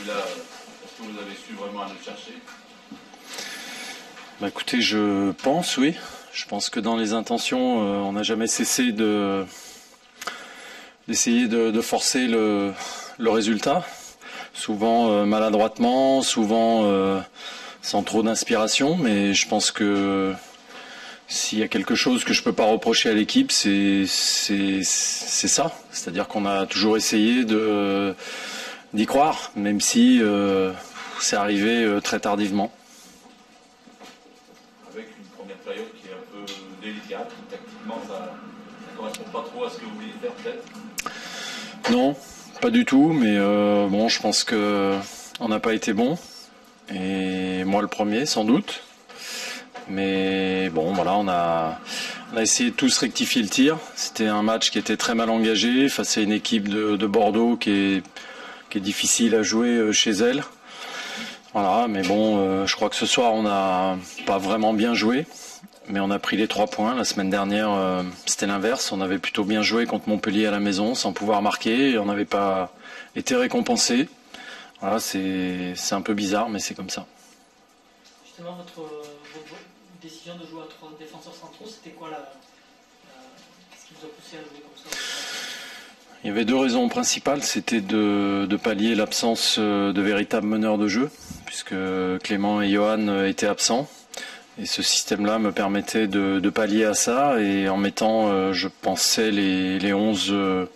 là, est-ce que vous avez su vraiment aller le chercher? Bah écoutez, je pense, oui. Je pense que dans les intentions, on n'a jamais cessé d'essayer de forcer le résultat. Souvent maladroitement, souvent sans trop d'inspiration, mais je pense que s'il y a quelque chose que je peux pas reprocher à l'équipe, c'est ça. C'est-à-dire qu'on a toujours essayé d'y croire, même si c'est arrivé très tardivement. Avec une première période qui est un peu délicate, tactiquement ça ne correspond pas trop à ce que vous vouliez faire peut-être? Non, pas du tout, mais bon, je pense que on n'a pas été bon, et moi le premier sans doute. Mais bon, voilà, on a essayé de tous rectifier le tir. C'était un match qui était très mal engagé face à une équipe de Bordeaux qui est difficile à jouer chez elle. Voilà, mais bon, je crois que ce soir on n'a pas vraiment bien joué, mais on a pris les 3 points. La semaine dernière, c'était l'inverse. On avait plutôt bien joué contre Montpellier à la maison sans pouvoir marquer, et on n'avait pas été récompensé. Voilà, c'est un peu bizarre, mais c'est comme ça. Justement, votre décision de jouer à 3 défenseurs centraux, c'était quoi qu'est-ce qui vous a poussé à jouer comme ça? Il y avait 2 raisons principales. C'était de pallier l'absence de véritables meneurs de jeu, puisque Clément et Johan étaient absents. Et ce système-là me permettait de pallier à ça, et en mettant, je pensais, les 11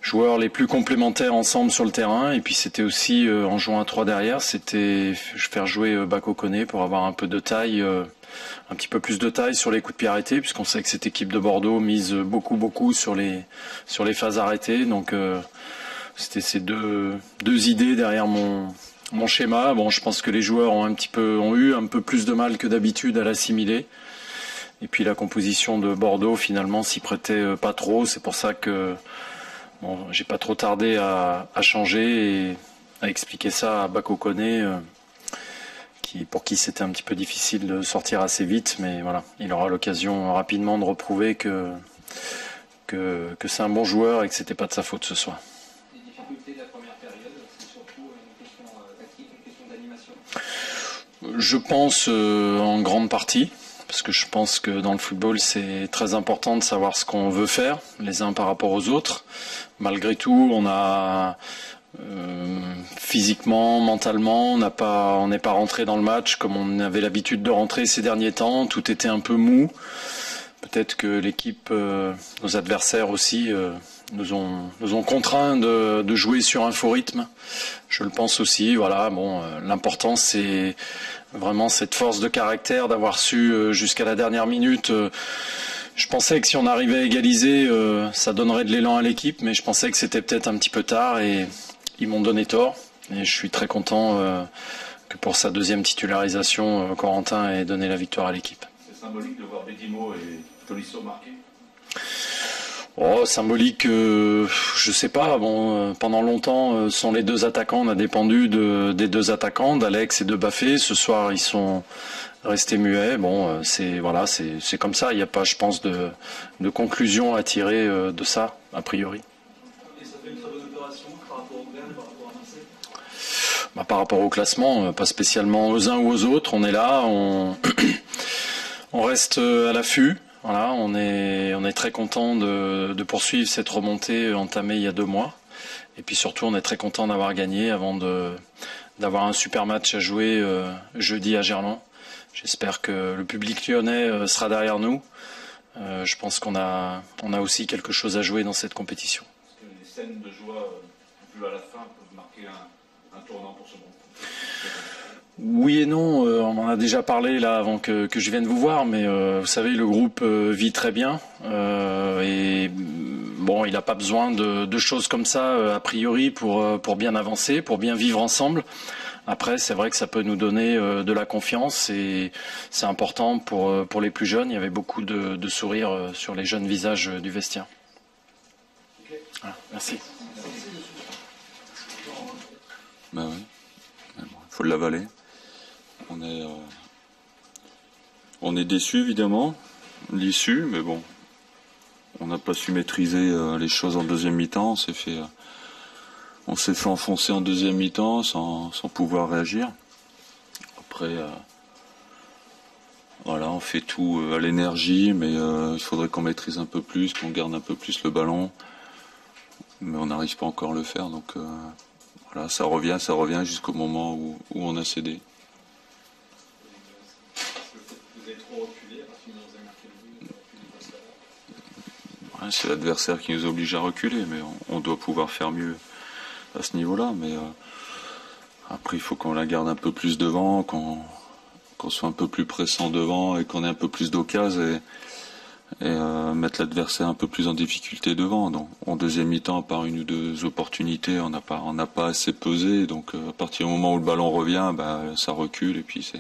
joueurs les plus complémentaires ensemble sur le terrain. Et puis c'était aussi, en jouant à 3 derrière, c'était faire jouer Bako Koné pour avoir un peu de taille, un petit peu plus de taille sur les coups de pied arrêtés, puisqu'on sait que cette équipe de Bordeaux mise beaucoup sur les phases arrêtées. Donc c'était ces deux idées derrière mon schéma. Bon, je pense que les joueurs ont eu un peu plus de mal que d'habitude à l'assimiler. Et puis la composition de Bordeaux finalement s'y prêtait pas trop. C'est pour ça que bon, j'ai pas trop tardé à changer et à expliquer ça à Bako Koné, pour qui c'était un petit peu difficile de sortir assez vite, mais voilà, il aura l'occasion rapidement de reprouver que c'est un bon joueur et que c'était pas de sa faute ce soir. Les difficultés de la première période, c'est surtout une question tactique, une question d'animation? Je pense en grande partie, parce que je pense que dans le football c'est très important de savoir ce qu'on veut faire les uns par rapport aux autres. Malgré tout, on a physiquement, mentalement, on n'est pas rentré dans le match comme on avait l'habitude de rentrer ces derniers temps. Tout était un peu mou. Peut-être que l'équipe, nos adversaires aussi, nous ont contraints de jouer sur un faux rythme. Je le pense aussi. Voilà. Bon, l'important c'est vraiment cette force de caractère, d'avoir su jusqu'à la dernière minute. Je pensais que si on arrivait à égaliser, ça donnerait de l'élan à l'équipe, mais je pensais que c'était peut-être un petit peu tard, et ils m'ont donné tort. Et je suis très content que pour sa 2e titularisation, Corentin ait donné la victoire à l'équipe. C'est symbolique de voir Bedimo et Tolisso marquer? Oh, symbolique, je sais pas. Bon, pendant longtemps, sont les 2 attaquants. On a dépendu des 2 attaquants, d'Alex et de Baffé. Ce soir, ils sont restés muets. Bon, c'est comme ça. Il n'y a pas, je pense, de conclusion à tirer de ça, a priori. Et ça fait une très bonne opération par rapport au Berne, par rapport à Marseille? Par rapport au classement, pas spécialement aux uns ou aux autres. On est là, on reste à l'affût. Voilà, on est très content de poursuivre cette remontée entamée il y a 2 mois. Et puis surtout, on est très content d'avoir gagné avant d'avoir un super match à jouer jeudi à Gerland. J'espère que le public lyonnais sera derrière nous. Je pense qu'on a aussi quelque chose à jouer dans cette compétition. Est-ce que les scènes de joie vues à la fin peuvent marquer un tournant pour ce groupe? Oui et non, on en a déjà parlé là avant que je vienne vous voir, mais vous savez, le groupe vit très bien, et bon, il n'a pas besoin de choses comme ça a priori pour bien avancer, pour bien vivre ensemble. Après, c'est vrai que ça peut nous donner de la confiance, et c'est important pour les plus jeunes. Il y avait beaucoup de sourires sur les jeunes visages du vestiaire. Voilà, merci. Ben oui, il faut l'avaler. On est déçu évidemment, l'issue, mais bon, on n'a pas su maîtriser les choses en 2e mi-temps. On s'est fait On s'est fait enfoncer en deuxième mi-temps sans pouvoir réagir. Après, voilà, on fait tout à l'énergie, mais il faudrait qu'on maîtrise un peu plus, qu'on garde un peu plus le ballon. Mais on n'arrive pas encore à le faire, donc voilà, ça revient jusqu'au moment où on a cédé. Vous avez trop reculé, rapidement vous avez marqué le but, Ouais, c'est l'adversaire qui nous oblige à reculer, mais on doit pouvoir faire mieux à ce niveau-là. Mais après, il faut qu'on la garde un peu plus devant, qu'on soit un peu plus pressant devant et qu'on ait un peu plus d'occasion et mettre l'adversaire un peu plus en difficulté devant. Donc, en deuxième mi-temps, par une ou deux opportunités, on n'a pas assez pesé. Donc, à partir du moment où le ballon revient, ça recule et puis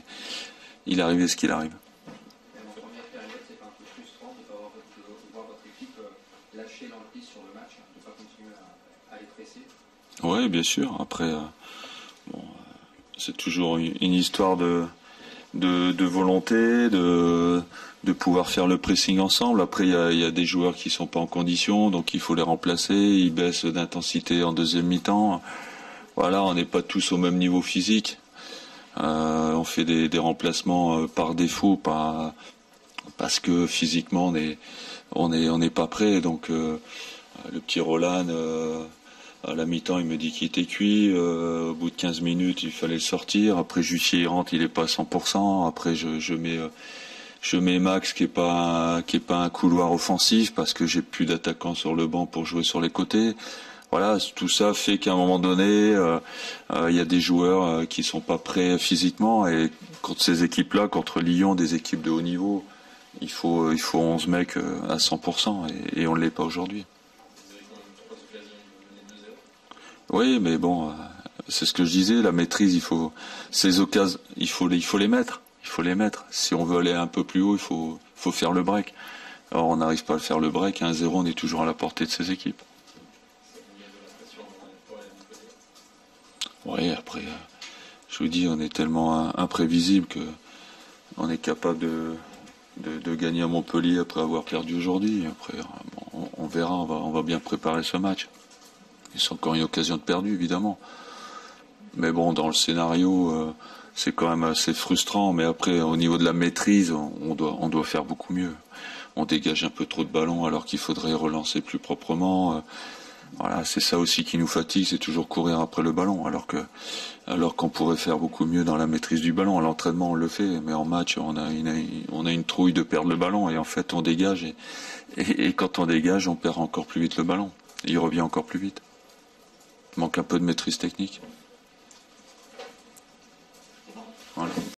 il arrive ce qu'il arrive. En première période, c'est un peu frustrant de voir votre équipe lâcher l'emprise sur le match, de ne pas continuer à les presser. Oui, bien sûr. Après, c'est toujours une histoire de volonté, de pouvoir faire le pressing ensemble. Après, il y a des joueurs qui sont pas en condition, donc il faut les remplacer. Ils baissent d'intensité en deuxième mi-temps. Voilà, on n'est pas tous au même niveau physique. On fait des remplacements par défaut, pas parce que physiquement on n'est pas prêt. Donc le petit Roland, à la mi-temps, il me dit qu'il était cuit. Au bout de 15 minutes, il fallait le sortir. Après, Jussier, il rentre, il est pas à 100%. Après, je mets Max, qui est pas un couloir offensif, parce que j'ai plus d'attaquants sur le banc pour jouer sur les côtés. Voilà, tout ça fait qu'à un moment donné, il y a des joueurs qui sont pas prêts physiquement. Et contre ces équipes-là, contre Lyon, des équipes de haut niveau, il faut 11 mecs à 100%, et on ne l'est pas aujourd'hui. Oui, mais bon, c'est ce que je disais, la maîtrise, ces occasions, il faut les mettre. Il faut les mettre. Si on veut aller un peu plus haut, il faut faire le break. Alors on n'arrive pas à faire le break, à 1-0, on est toujours à la portée de ces équipes. Oui, après, je vous dis, on est tellement imprévisible que on est capable de gagner à Montpellier après avoir perdu aujourd'hui. Après, on verra, on va bien préparer ce match. C'est encore une occasion de perdu, évidemment. Mais bon, dans le scénario, c'est quand même assez frustrant. Mais après, au niveau de la maîtrise, on doit faire beaucoup mieux. On dégage un peu trop de ballons alors qu'il faudrait relancer plus proprement. Voilà, c'est ça aussi qui nous fatigue, c'est toujours courir après le ballon. Alors qu'on pourrait faire beaucoup mieux dans la maîtrise du ballon. À l'entraînement, on le fait, mais en match, on a une trouille de perdre le ballon. Et en fait, on dégage. Et quand on dégage, on perd encore plus vite le ballon. Il revient encore plus vite. Il manque un peu de maîtrise technique.